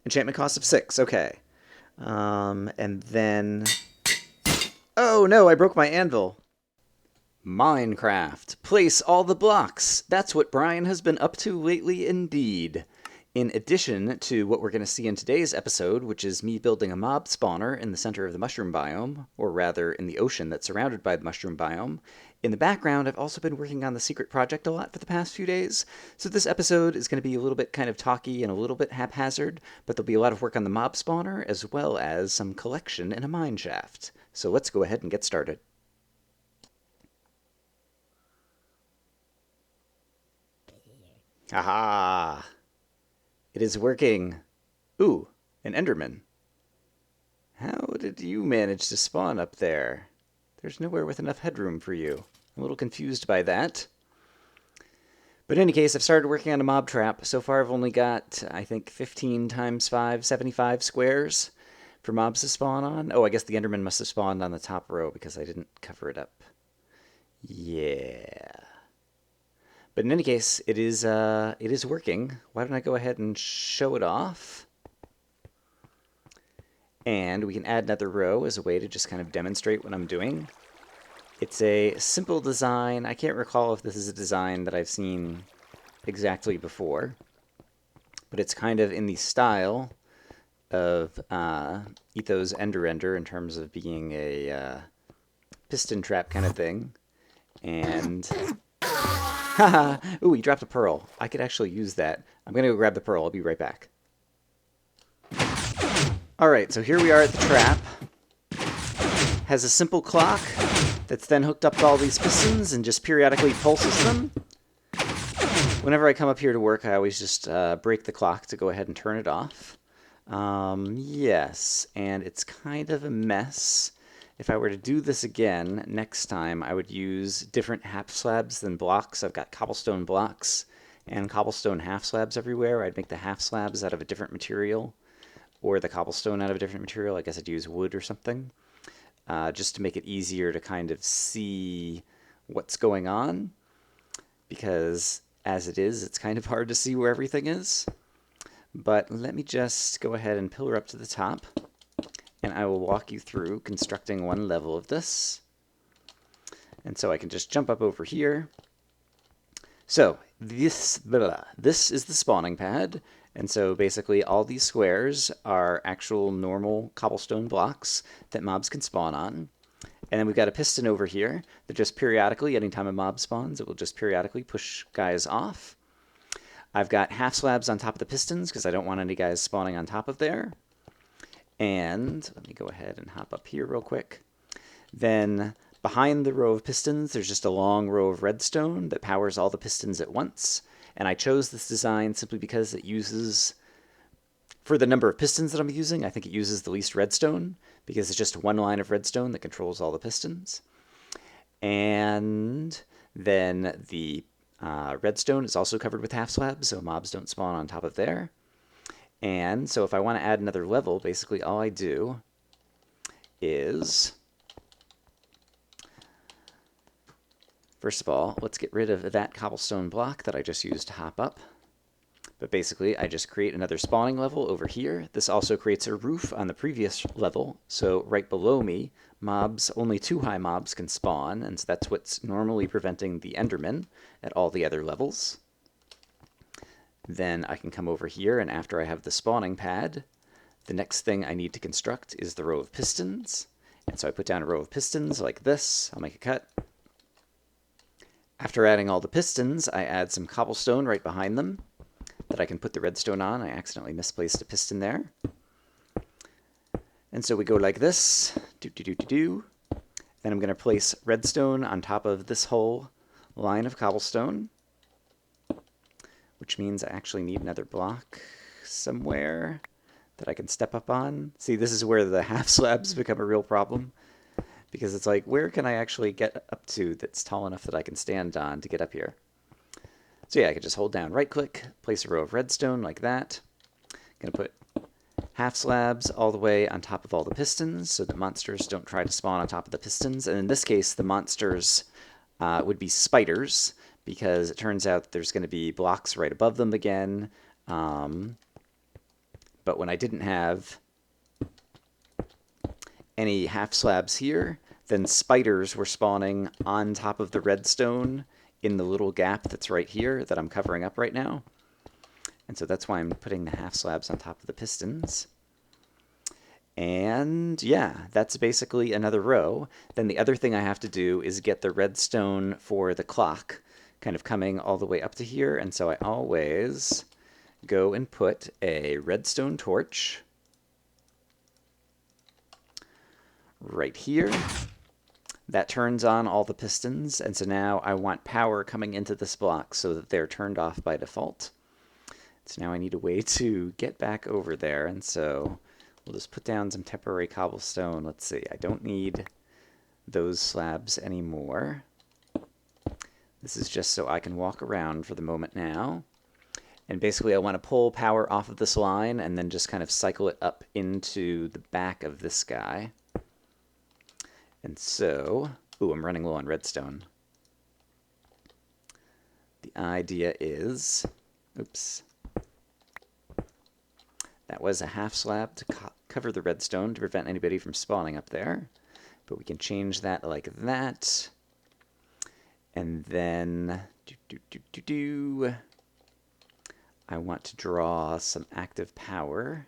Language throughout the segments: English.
Enchantment cost of 6, okay. And then... Oh no, I broke my anvil. Minecraft. Place all the blocks. That's what Brian has been up to lately indeed. In addition to what we're going to see in today's episode, which is me building a mob spawner in the center of the mushroom biome, or rather in the ocean that's surrounded by the mushroom biome, in the background I've also been working on the secret project a lot for the past few days, so this episode is going to be a little bit kind of talky and a little bit haphazard, but there'll be a lot of work on the mob spawner as well as some collection in a mine shaft. So let's go ahead and get started. Aha! It is working. Ooh, an Enderman. How did you manage to spawn up there? There's nowhere with enough headroom for you. I'm a little confused by that. But in any case, I've started working on a mob trap. So far I've only got, I think, 15 times 5, 75 squares for mobs to spawn on. Oh, I guess the Enderman must have spawned on the top row because I didn't cover it up. Yeah. But in any case, it is working. Why don't I go ahead and show it off? And we can add another row as a way to just kind of demonstrate what I'm doing. It's a simple design. I can't recall if this is a design that I've seen exactly before, but it's kind of in the style of Etho's Ender Ender in terms of being a piston trap kind of thing. And haha! Ooh, he dropped a pearl. I could actually use that. I'm going to go grab the pearl. I'll be right back. Alright, so here we are at the trap. Has a simple clock that's then hooked up to all these pistons and just periodically pulses them. Whenever I come up here to work, I always just break the clock to go ahead and turn it off. Yes, and it's kind of a mess. If I were to do this again next time, I would use different half slabs than blocks. I've got cobblestone blocks and cobblestone half slabs everywhere. I'd make the half slabs out of a different material, or the cobblestone out of a different material. I guess I'd use wood or something, just to make it easier to kind of see what's going on, because as it is, it's kind of hard to see where everything is. But let me just go ahead and pillar up to the top, and I will walk you through constructing one level of this. And so I can just jump up over here. So this is the spawning pad. And so basically all these squares are actual normal cobblestone blocks that mobs can spawn on. And then we've got a piston over here that just periodically, anytime a mob spawns, it will just periodically push guys off. I've got half slabs on top of the pistons because I don't want any guys spawning on top of there. And let me go ahead and hop up here real quick. Then behind the row of pistons, there's just a long row of redstone that powers all the pistons at once. And I chose this design simply because it uses, for the number of pistons that I'm using, I think it uses the least redstone, because it's just one line of redstone that controls all the pistons. And then the redstone is also covered with half slabs, so mobs don't spawn on top of there. And so if I want to add another level, basically all I do is, first of all, let's get rid of that cobblestone block that I just used to hop up. But basically, I just create another spawning level over here. This also creates a roof on the previous level. So right below me, only 2 high mobs can spawn, and so that's what's normally preventing the Enderman at all the other levels. Then I can come over here, and after I have the spawning pad, the next thing I need to construct is the row of pistons. And so I put down a row of pistons like this. I'll make a cut. After adding all the pistons, I add some cobblestone right behind them that I can put the redstone on. I accidentally misplaced a piston there. And so we go like this. Then I'm going to place redstone on top of this whole line of cobblestone, which means I actually need another block somewhere that I can step up on. See, this is where the half slabs become a real problem, because it's like, where can I actually get up to that's tall enough that I can stand on to get up here? So yeah, I can just hold down right click, place a row of redstone like that. I'm going to put half slabs all the way on top of all the pistons so that monsters don't try to spawn on top of the pistons. And in this case, the monsters would be spiders, because it turns out there's going to be blocks right above them again. But but when I didn't have any half slabs here, then spiders were spawning on top of the redstone in the little gap that's right here that I'm covering up right now. And so that's why I'm putting the half slabs on top of the pistons. And yeah, that's basically another row. Then the other thing I have to do is get the redstone for the clock kind of coming all the way up to here. And so I always go and put a redstone torch right here. That turns on all the pistons, and so now I want power coming into this block so that they're turned off by default. So now I need a way to get back over there, and so we'll just put down some temporary cobblestone. Let's see, I don't need those slabs anymore. This is just so I can walk around for the moment now. And basically I want to pull power off of this line and then just kind of cycle it up into the back of this guy. And so, ooh, I'm running low on redstone. The idea is, oops, that was a half slab to cover the redstone to prevent anybody from spawning up there. But we can change that like that. And then, I want to draw some active power.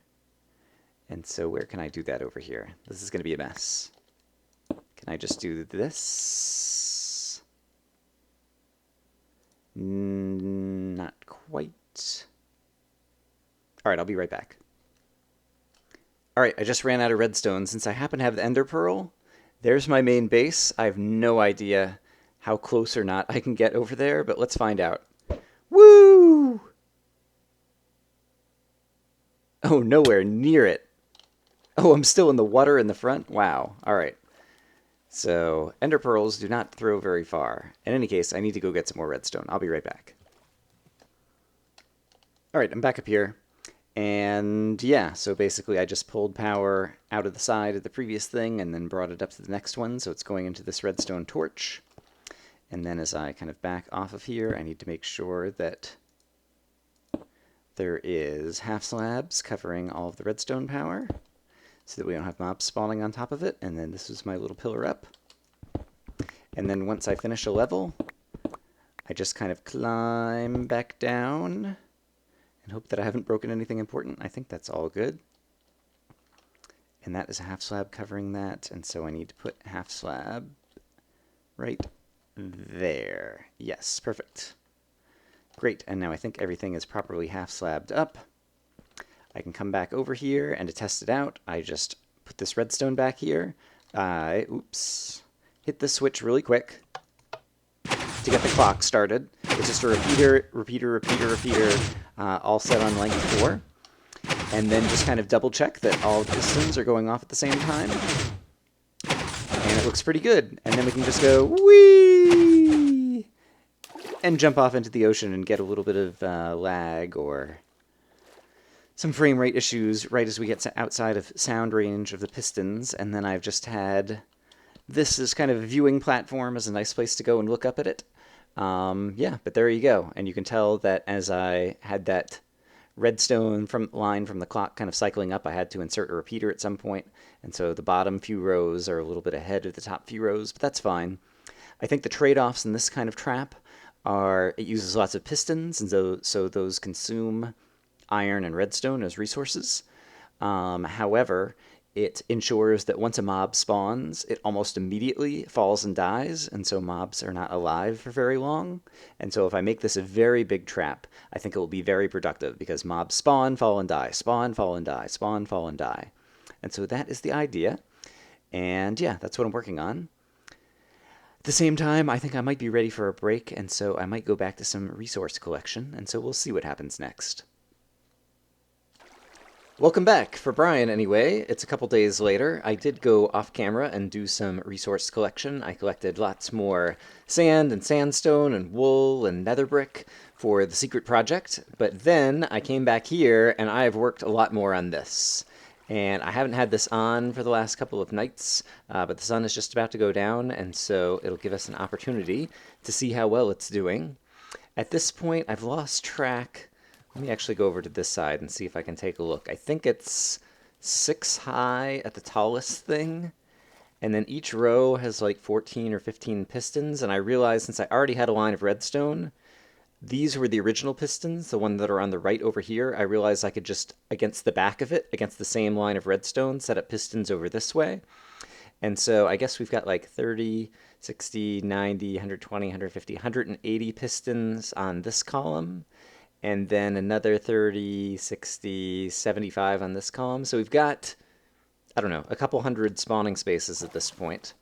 And so where can I do that over here? This is going to be a mess. Can I just do this? Not quite. All right, I'll be right back. All right, I just ran out of redstone. Since I happen to have the ender pearl, there's my main base. I have no idea how close or not I can get over there, but let's find out. Woo! Oh, nowhere near it. Oh, I'm still in the water in the front? Wow. All right. So, ender pearls do not throw very far. In any case, I need to go get some more redstone. I'll be right back. All right, I'm back up here. And yeah, so basically I just pulled power out of the side of the previous thing and then brought it up to the next one. So it's going into this redstone torch. And then as I kind of back off of here, I need to make sure that there is half slabs covering all of the redstone power, so that we don't have mobs spawning on top of it. And then this is my little pillar up. And then once I finish a level, I just kind of climb back down and hope that I haven't broken anything important. I think that's all good. And that is a half slab covering that, and so I need to put half slab right there. Yes, perfect. Great, and now I think everything is properly half slabbed up. I can come back over here, and to test it out, I just put this redstone back here. Oops, hit the switch really quick to get the clock started. It's just a repeater, all set on length 4. And then just kind of double check that all the pistons are going off at the same time. And it looks pretty good. And then we can just go, whee! And jump off into the ocean and get a little bit of lag or some frame rate issues right as we get outside of sound range of the pistons. And then I've just had this as kind of a viewing platform as a nice place to go and look up at it. Yeah, but there you go. And you can tell that as I had that redstone line from the clock kind of cycling up, I had to insert a repeater at some point. And so the bottom few rows are a little bit ahead of the top few rows, but that's fine. I think the trade-offs in this kind of trap are it uses lots of pistons, and so those consume iron and redstone as resources. However, it ensures that once a mob spawns, it almost immediately falls and dies, and so mobs are not alive for very long. And so if I make this a very big trap, I think it will be very productive, because mobs spawn, fall, and die, spawn, fall, and die, spawn, fall, and die. And so that is the idea, and yeah, that's what I'm working on. At the same time, I think I might be ready for a break, and so I might go back to some resource collection, and so we'll see what happens next. Welcome back, for Brian anyway. It's a couple days later. I did go off camera and do some resource collection. I collected lots more sand and sandstone and wool and nether brick for the secret project, but then I came back here and I have worked a lot more on this. And I haven't had this on for the last couple of nights, but the sun is just about to go down, and so it'll give us an opportunity to see how well it's doing. At this point, I've lost track Let me actually go over to this side and see if I can take a look. I think it's 6 high at the tallest thing, and then each row has like 14 or 15 pistons, and I realized since I already had a line of redstone, these were the original pistons, the one that are on the right over here. I realized I could just, against the back of it, against the same line of redstone, set up pistons over this way. And so I guess we've got like 30, 60, 90, 120, 150, 180 pistons on this column, and then another 30, 60, 75 on this column. So we've got, I don't know, a couple hundred spawning spaces at this point.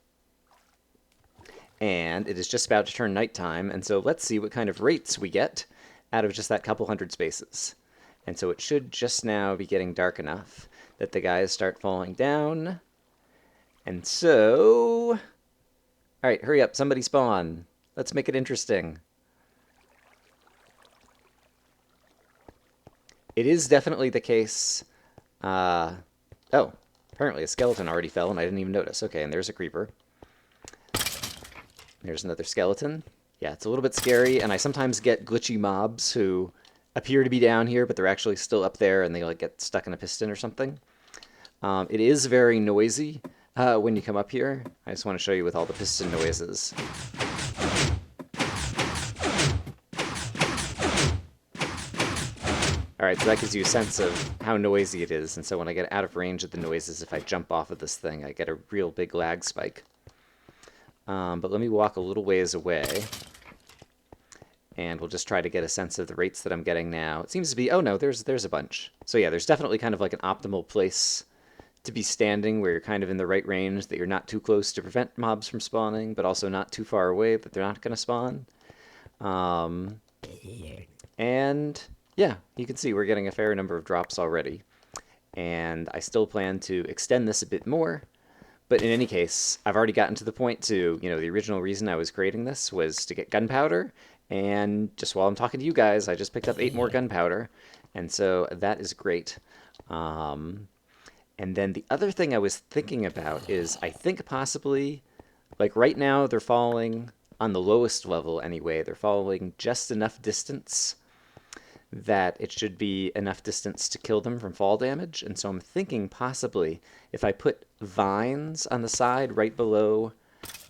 And it is just about to turn nighttime, and so let's see what kind of rates we get out of just that couple hundred spaces. And so it should just now be getting dark enough that the guys start falling down. And so, all right, hurry up, somebody spawn. Let's make it interesting. It is definitely the case. Oh, apparently a skeleton already fell and I didn't even notice. Okay, and there's a creeper. There's another skeleton. Yeah, it's a little bit scary, and I sometimes get glitchy mobs who appear to be down here, but they're actually still up there, and they like get stuck in a piston or something. It is very noisy when you come up here. I just want to show you with all the piston noises. Alright, so that gives you a sense of how noisy it is, and so when I get out of range of the noises, if I jump off of this thing, I get a real big lag spike. But let me walk a little ways away, and we'll just try to get a sense of the rates that I'm getting now. It seems to be, oh no, there's a bunch. So yeah, there's definitely kind of like an optimal place to be standing where you're kind of in the right range, that you're not too close to prevent mobs from spawning, but also not too far away that they're not going to spawn. And yeah, you can see we're getting a fair number of drops already. And I still plan to extend this a bit more. But in any case, I've already gotten to the point to, the original reason I was creating this was to get gunpowder. And just while I'm talking to you guys, I just picked up 8 more gunpowder. And so that is great. And then the other thing I was thinking about is I think possibly, like right now they're falling on the lowest level anyway. They're falling just enough distance that it should be enough distance to kill them from fall damage. And so I'm thinking possibly if I put vines on the side right below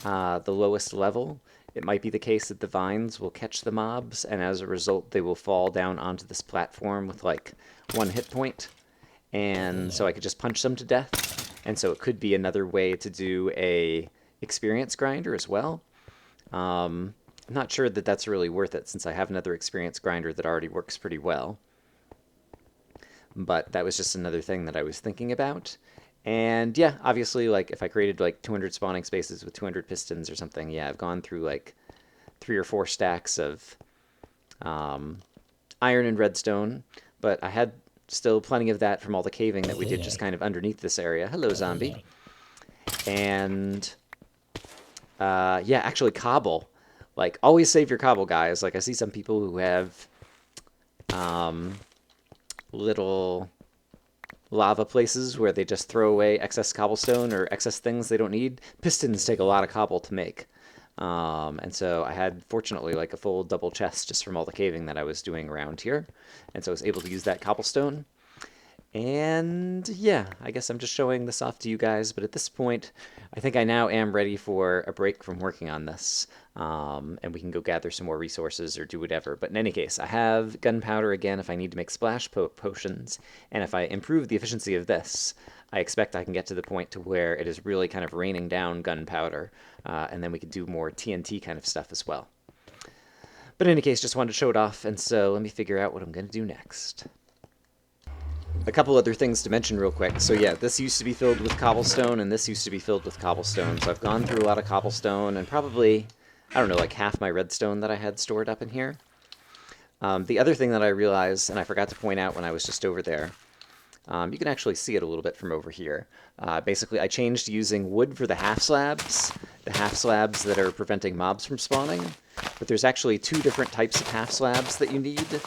the lowest level, it might be the case that the vines will catch the mobs, and as a result they will fall down onto this platform with like 1 hit point. And so I could just punch them to death. And so it could be another way to do a experience grinder as well. I'm not sure that that's really worth it since I have another experience grinder that already works pretty well. But that was just another thing that I was thinking about. And yeah, obviously, like if I created like 200 spawning spaces with 200 pistons or something, yeah, I've gone through like 3 or 4 stacks of iron and redstone, but I had still plenty of that from all the caving that we did just kind of underneath this area. Hello, zombie. And yeah, actually cobble. Like, always save your cobble, guys. Like, I see some people who have little lava places where they just throw away excess cobblestone or excess things they don't need. Pistons take a lot of cobble to make. And so I had, fortunately, like a full double chest just from all the caving that I was doing around here. And so I was able to use that cobblestone. And yeah, I guess I'm just showing this off to you guys, but at this point, I think I now am ready for a break from working on this, and we can go gather some more resources or do whatever. But in any case, I have gunpowder again if I need to make splash potions, and if I improve the efficiency of this, I expect I can get to the point to where it is really kind of raining down gunpowder, and then we can do more TNT kind of stuff as well. But in any case, just wanted to show it off, and so let me figure out what I'm going to do next. A couple other things to mention real quick. So yeah, this used to be filled with cobblestone, and this used to be filled with cobblestone. So I've gone through a lot of cobblestone, and probably, I don't know, like half my redstone that I had stored up in here. The other thing that I realized, and I forgot to point out when I was just over there, you can actually see it a little bit from over here. Basically, I changed using wood for the half slabs that are preventing mobs from spawning. But there's actually 2 different types of half slabs that you need.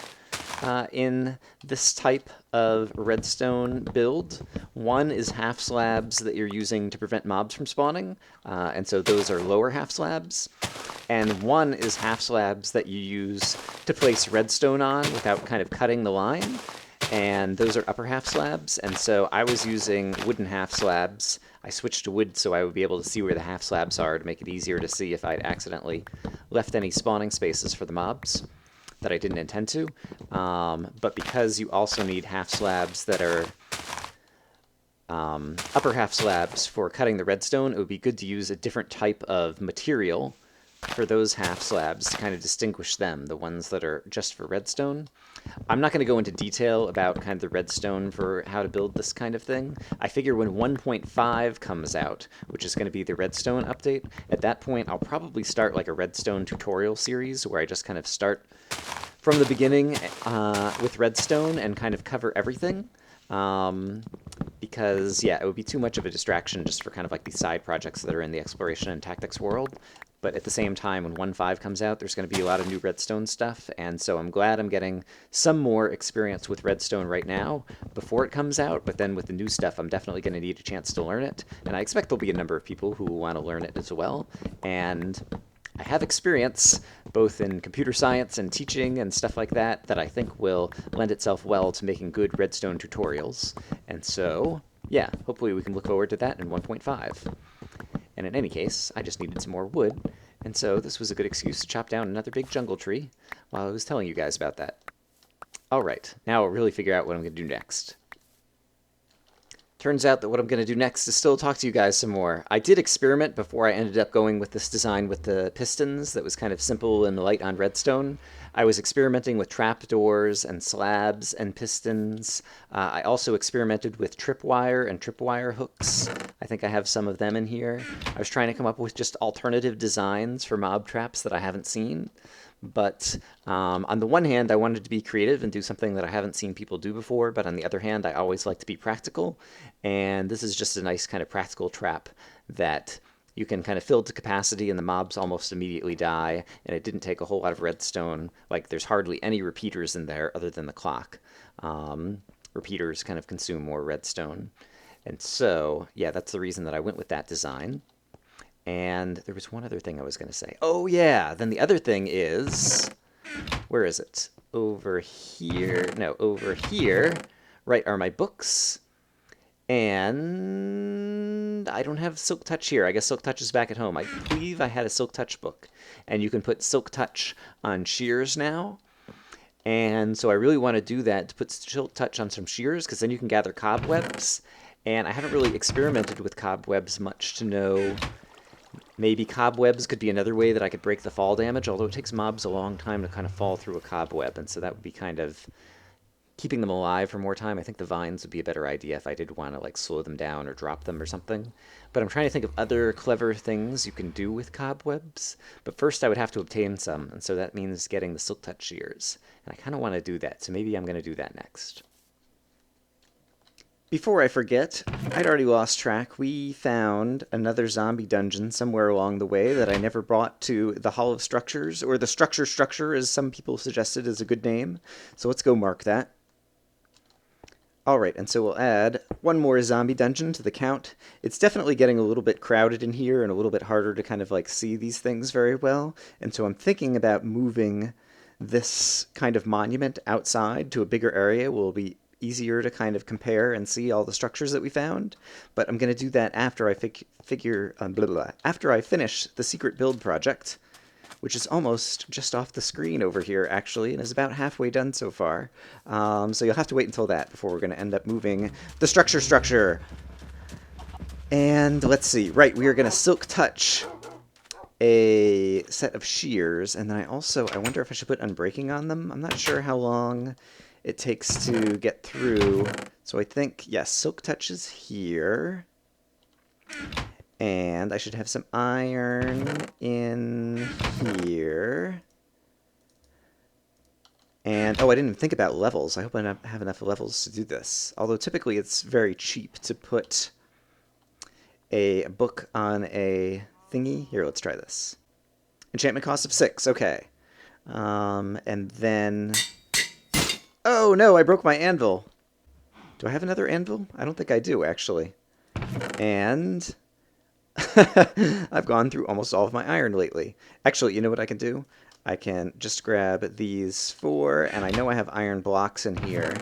in this type of redstone build. One is half slabs that you're using to prevent mobs from spawning, and so those are lower half slabs. And one is half slabs that you use to place redstone on without kind of cutting the line, and those are upper half slabs. And so I was using wooden half slabs. I switched to wood so I would be able to see where the half slabs are to make it easier to see if I'd accidentally left any spawning spaces for the mobs that I didn't intend to. But because you also need half slabs that are upper half slabs for cutting the redstone, it would be good to use a different type of material for those half slabs to kind of distinguish them, the ones that are just for redstone. I'm not going to go into detail about kind of the redstone for how to build this kind of thing. I figure when 1.5 comes out, which is going to be the redstone update, at that point I'll probably start like a redstone tutorial series where I just kind of start from the beginning with redstone and kind of cover everything. Because, yeah, it would be too much of a distraction just for kind of like these side projects that are in the exploration and tactics world. But at the same time, when 1.5 comes out, there's going to be a lot of new redstone stuff, and so I'm glad I'm getting some more experience with redstone right now before it comes out, but then with the new stuff, I'm definitely going to need a chance to learn it, and I expect there'll be a number of people who will want to learn it as well, and I have experience both in computer science and teaching and stuff like that that I think will lend itself well to making good redstone tutorials, and so, yeah, hopefully we can look forward to that in 1.5. And in any case, I just needed some more wood, and so this was a good excuse to chop down another big jungle tree while I was telling you guys about that. Alright, now I'll really figure out what I'm going to do next. Turns out that what I'm going to do next is still talk to you guys some more. I did experiment before I ended up going with this design with the pistons that was kind of simple and light on redstone. I was experimenting with trapdoors and slabs and pistons. I also experimented with tripwire and tripwire hooks. I think I have some of them in here. I was trying to come up with just alternative designs for mob traps that I haven't seen. But on the one hand, I wanted to be creative and do something that I haven't seen people do before. But on the other hand, I always like to be practical. And this is just a nice kind of practical trap that you can kind of fill to capacity and the mobs almost immediately die. And it didn't take a whole lot of redstone. Like there's hardly any repeaters in there other than the clock. Repeaters kind of consume more redstone. And so, yeah, that's the reason that I went with that design. And there was one other thing I was going to say. Oh, yeah. Then the other thing is, where is it? Over here. No, over here. Right are my books. And I don't have Silk Touch here. I guess Silk Touch is back at home. I believe I had a Silk Touch book. And you can put Silk Touch on shears now. And so I really want to do that, to put Silk Touch on some shears, because then you can gather cobwebs. And I haven't really experimented with cobwebs much to know. Maybe cobwebs could be another way that I could break the fall damage, although it takes mobs a long time to kind of fall through a cobweb, and so that would be kind of keeping them alive for more time. I think the vines would be a better idea if I did want to like slow them down or drop them or something. But I'm trying to think of other clever things you can do with cobwebs. But first I would have to obtain some, and so that means getting the Silk Touch shears. And I kind of want to do that, so maybe I'm going to do that next. Before I forget, I'd already lost track. We found another zombie dungeon somewhere along the way that I never brought to the Hall of Structures, or the Structure, as some people suggested is a good name. So let's go mark that. Alright, and so we'll add one more zombie dungeon to the count. It's definitely getting a little bit crowded in here and a little bit harder to kind of like see these things very well. And so I'm thinking about moving this kind of monument outside to a bigger area. Will be easier to kind of compare and see all the structures that we found, but I'm going to do that after I after I finish the secret build project, which is almost just off the screen over here actually, and is about halfway done so far. So you'll have to wait until that before we're going to end up moving the structure. And let's see, right, we are going to Silk Touch a set of shears, and then I wonder if I should put Unbreaking on them. I'm not sure how long it takes to get through. So I think, yes, Silk Touch is here. And I should have some iron in here. And, oh, I didn't even think about levels. I hope I have enough levels to do this. Although typically it's very cheap to put a book on a thingy. Here, let's try this. Enchantment cost of 6, okay. And then Oh no, I broke my anvil. Do I have another anvil? I don't think I do, actually. And I've gone through almost all of my iron lately. Actually, you know what I can do? I can just grab these 4, and I know I have iron blocks in here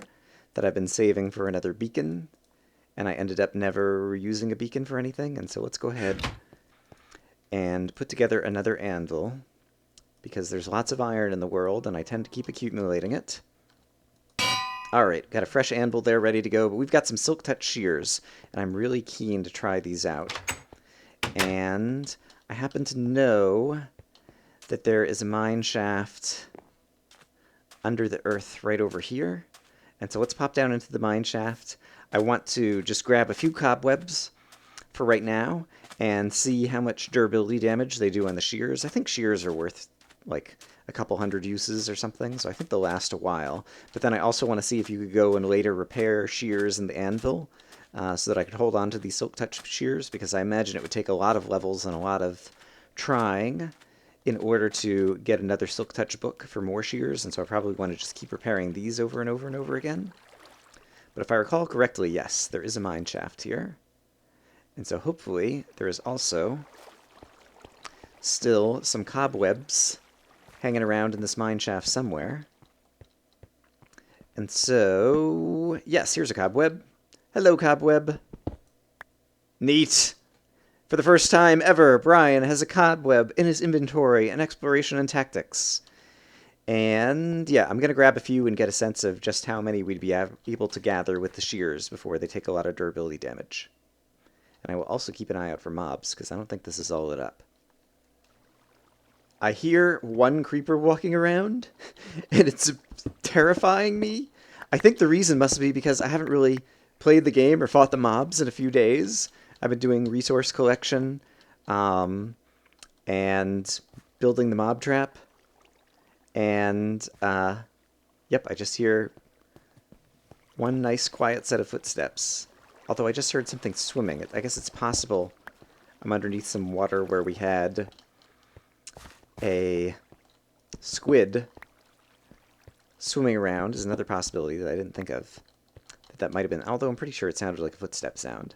that I've been saving for another beacon, and I ended up never using a beacon for anything, and so let's go ahead and put together another anvil, because there's lots of iron in the world, and I tend to keep accumulating it. Alright, got a fresh anvil there ready to go, but we've got some silk touch shears, and I'm really keen to try these out. And I happen to know that there is a mine shaft under the earth right over here. And so let's pop down into the mine shaft. I want to just grab a few cobwebs for right now and see how much durability damage they do on the shears. I think shears are worth like a couple hundred uses or something, so I think they'll last a while. But then I also want to see if you could go and later repair shears in the anvil, so that I could hold on to these silk touch shears, because I imagine it would take a lot of levels and a lot of trying in order to get another silk touch book for more shears, and so I probably want to just keep repairing these over and over and over again. But if I recall correctly, yes, there is a mine shaft here. And so hopefully there is also still some cobwebs hanging around in this mine shaft somewhere. And so, yes, here's a cobweb. Hello, cobweb. Neat. For the first time ever, Brian has a cobweb in his inventory in Exploration and Tactics. And yeah, I'm going to grab a few and get a sense of just how many we'd be able to gather with the shears before they take a lot of durability damage. And I will also keep an eye out for mobs, because I don't think this is all lit up. I hear one creeper walking around, and it's terrifying me. I think the reason must be because I haven't really played the game or fought the mobs in a few days. I've been doing resource collection and building the mob trap. And, yep, I just hear one nice quiet set of footsteps. Although I just heard something swimming. I guess it's possible I'm underneath some water where we had a squid swimming around is another possibility that I didn't think of. That might have been, although I'm pretty sure it sounded like a footstep sound.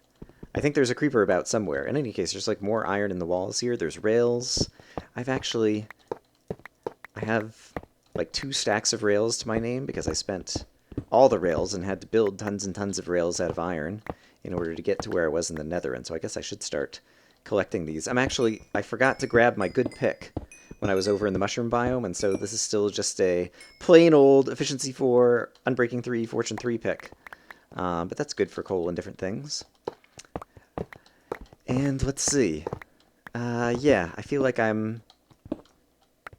I think there's a creeper about somewhere. In any case, there's like more iron in the walls here. There's rails. I have like 2 stacks of rails to my name because I spent all the rails and had to build tons and tons of rails out of iron in order to get to where I was in the nether. And so I guess I should start collecting these. I forgot to grab my good pick when I was over in the mushroom biome, and so this is still just a plain old efficiency 4, unbreaking 3, fortune 3 pick. But that's good for coal and different things. And let's see. Yeah, I feel like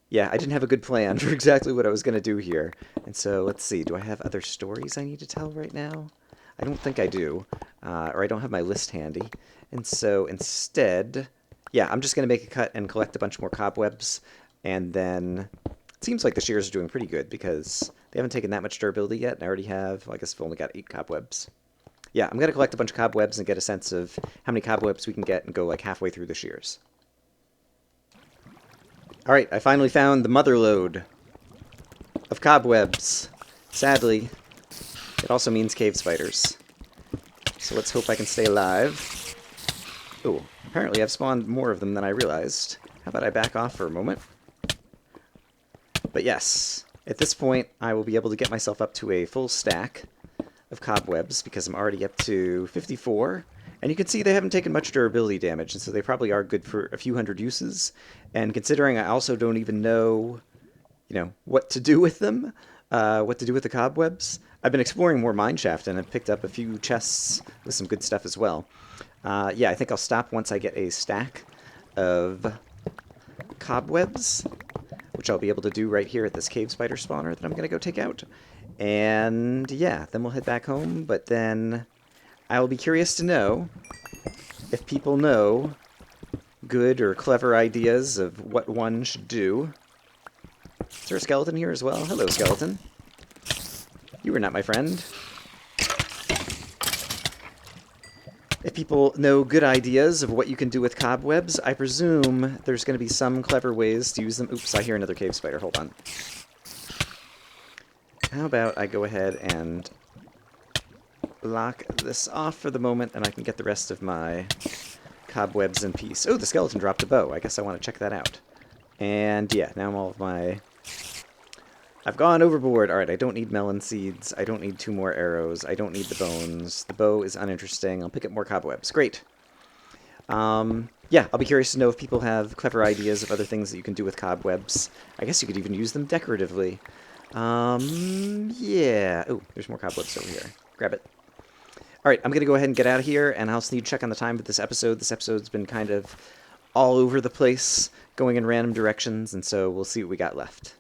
yeah, I didn't have a good plan for exactly what I was going to do here. And so let's see. Do I have other stories I need to tell right now? I don't think I do. Or I don't have my list handy. And so instead, yeah, I'm just going to make a cut and collect a bunch more cobwebs. And then it seems like the shears are doing pretty good because they haven't taken that much durability yet. And I already have, well, I guess I've only got 8 cobwebs. Yeah, I'm going to collect a bunch of cobwebs and get a sense of how many cobwebs we can get and go like halfway through the shears. Alright, I finally found the mother lode of cobwebs. Sadly, it also means cave spiders. So let's hope I can stay alive. Oh, apparently I've spawned more of them than I realized. How about I back off for a moment? But yes, at this point I will be able to get myself up to a full stack of cobwebs because I'm already up to 54. And you can see they haven't taken much durability damage, and so they probably are good for a few hundred uses. And considering I also don't even know, what to do with them, what to do with the cobwebs, I've been exploring more mineshaft and have picked up a few chests with some good stuff as well. Yeah, I think I'll stop once I get a stack of cobwebs, which I'll be able to do right here at this cave spider spawner that I'm going to go take out. And yeah, then we'll head back home, but then I will be curious to know if people know good or clever ideas of what one should do. Is there a skeleton here as well? Hello, skeleton. You were not my friend. If people know good ideas of what you can do with cobwebs, I presume there's going to be some clever ways to use them. Oops, I hear another cave spider. Hold on. How about I go ahead and block this off for the moment, and I can get the rest of my cobwebs in peace. Oh, the skeleton dropped a bow. I guess I want to check that out. And yeah, now all of my... I've gone overboard. Alright, I don't need melon seeds. I don't need 2 more arrows. I don't need the bones. The bow is uninteresting. I'll pick up more cobwebs. Great. Yeah, I'll be curious to know if people have clever ideas of other things that you can do with cobwebs. I guess you could even use them decoratively. Yeah. Oh, there's more cobwebs over here. Grab it. Alright, I'm going to go ahead and get out of here, and I'll need to check on the time of this episode. This episode's been kind of all over the place, going in random directions, and so we'll see what we got left.